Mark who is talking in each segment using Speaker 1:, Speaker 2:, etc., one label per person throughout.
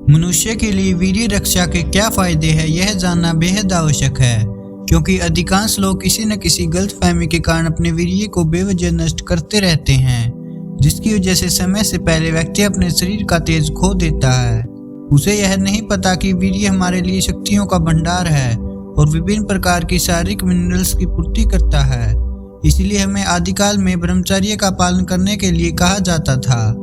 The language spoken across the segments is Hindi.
Speaker 1: मनुष्य के लिए वीर्य रक्षा के क्या फायदे हैं यह जानना बेहद आवश्यक है, क्योंकि अधिकांश लोग किसी न किसी गलतफहमी के कारण अपने वीर्य को बेवजह नष्ट करते रहते हैं, जिसकी वजह से समय से पहले व्यक्ति अपने शरीर का तेज खो देता है। उसे यह नहीं पता कि वीर्य हमारे लिए शक्तियों का भंडार है और विभिन्न प्रकार की शारीरिक मिनरल्स की पूर्ति करता है। इसलिए हमें आदिकाल में ब्रह्मचर्य का पालन करने के लिए कहा जाता था।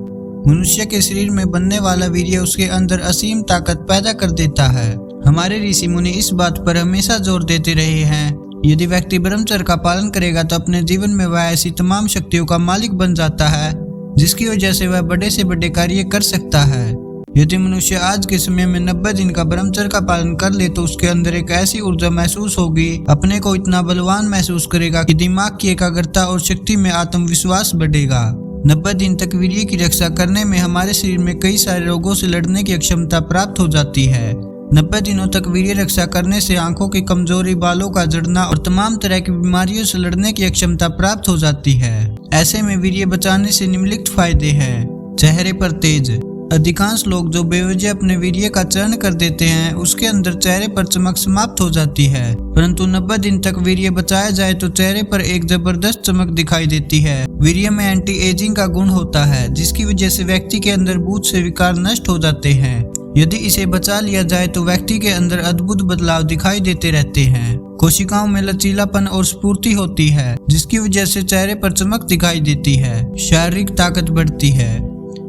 Speaker 1: मनुष्य के शरीर में बनने वाला वीर्य उसके अंदर असीम ताकत पैदा कर देता है। हमारे ऋषि मुनि इस बात पर हमेशा जोर देते रहे हैं, यदि व्यक्ति ब्रह्मचर्य का पालन करेगा तो अपने जीवन में वह ऐसी तमाम शक्तियों का मालिक बन जाता है जिसकी वजह से वह बड़े से बड़े कार्य कर सकता है। यदि मनुष्य आज के समय में 90 दिन का ब्रह्मचर्य का पालन कर ले तो उसके अंदर एक ऐसी ऊर्जा महसूस होगी, अपने को इतना बलवान महसूस करेगा कि दिमाग की एकाग्रता और शक्ति में आत्मविश्वास बढ़ेगा। 90 दिन तक वीर्य की रक्षा करने में हमारे शरीर में कई सारे रोगों से लड़ने की क्षमता प्राप्त हो जाती है। 90 दिनों तक वीर्य रक्षा करने से आंखों की कमजोरी, बालों का झड़ना और तमाम तरह की बीमारियों से लड़ने की क्षमता प्राप्त हो जाती है। ऐसे में वीर्य बचाने से निम्नलिखित फायदे हैं। चेहरे पर तेज। अधिकांश लोग जो बेवजह अपने वीर्य का चयन कर देते हैं उसके अंदर चेहरे पर चमक समाप्त हो जाती है, परंतु 90 दिन तक वीर्य बचाया जाए तो चेहरे पर एक जबरदस्त चमक दिखाई देती है। वीर्य में एंटी एजिंग का गुण होता है, जिसकी वजह से व्यक्ति के अंदर भूत से विकार नष्ट हो जाते हैं। यदि इसे बचा लिया जाए तो व्यक्ति के अंदर अद्भुत बदलाव दिखाई देते रहते हैं। कोशिकाओं में लचीलापन और स्फूर्ति होती है, जिसकी वजह से चेहरे पर चमक दिखाई देती है। शारीरिक ताकत बढ़ती है।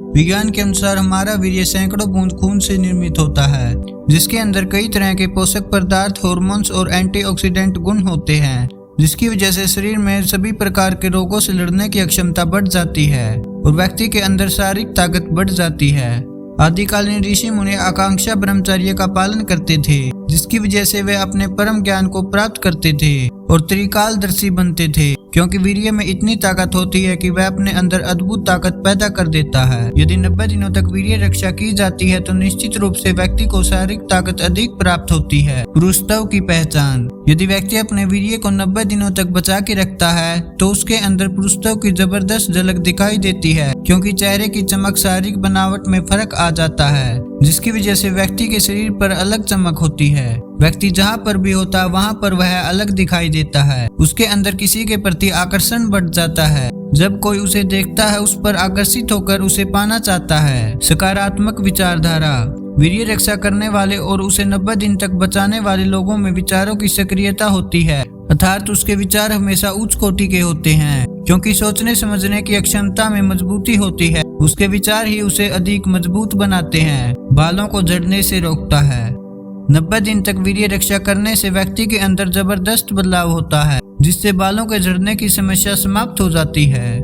Speaker 1: विज्ञान के अनुसार हमारा वीर्य सैकड़ों बूंद खून से निर्मित होता है, जिसके अंदर कई तरह के पोषक पदार्थ, हार्मोन्स और एंटीऑक्सीडेंट गुण होते हैं, जिसकी वजह से शरीर में सभी प्रकार के रोगों से लड़ने की क्षमता बढ़ जाती है और व्यक्ति के अंदर शारीरिक ताकत बढ़ जाती है। आदिकालीन ऋषि मुनि आकांक्षा ब्रह्मचर्य का पालन करते थे, जिसकी वजह से वे अपने परम ज्ञान को प्राप्त करते थे और त्रिकालदर्शी बनते थे, क्योंकि वीर्य में इतनी ताकत होती है कि वह अपने अंदर अद्भुत ताकत पैदा कर देता है। यदि 90 दिनों तक वीर्य रक्षा की जाती है तो निश्चित रूप से व्यक्ति को शारीरिक ताकत अधिक प्राप्त होती है। पुरुषत्व की पहचान। यदि व्यक्ति अपने वीर्य को 90 दिनों तक बचा के रखता है तो उसके अंदर पुरुषत्व की जबरदस्त झलक दिखाई देती है, क्योंकि चेहरे की चमक शारीरिक बनावट में फर्क आ जाता है, जिसकी वजह से व्यक्ति के शरीर पर अलग चमक होती है। व्यक्ति जहाँ पर भी होता है वहाँ पर वह अलग दिखाई देता है। उसके अंदर किसी के प्रति आकर्षण बढ़ जाता है। जब कोई उसे देखता है उस पर आकर्षित होकर उसे पाना चाहता है। सकारात्मक विचारधारा। वीर्य रक्षा करने वाले और उसे 90 दिन तक बचाने वाले लोगों में विचारों की सक्रियता होती है, अर्थात उसके विचार हमेशा उच्च कोटि के होते हैं, क्योंकि सोचने समझने की क्षमता में मजबूती होती है। उसके विचार ही उसे अधिक मजबूत बनाते हैं, बालों को झड़ने से रोकता है। 90 दिन तक वीर्य रक्षा करने से व्यक्ति के अंदर जबरदस्त बदलाव होता है, जिससे बालों के झड़ने की समस्या समाप्त हो जाती है।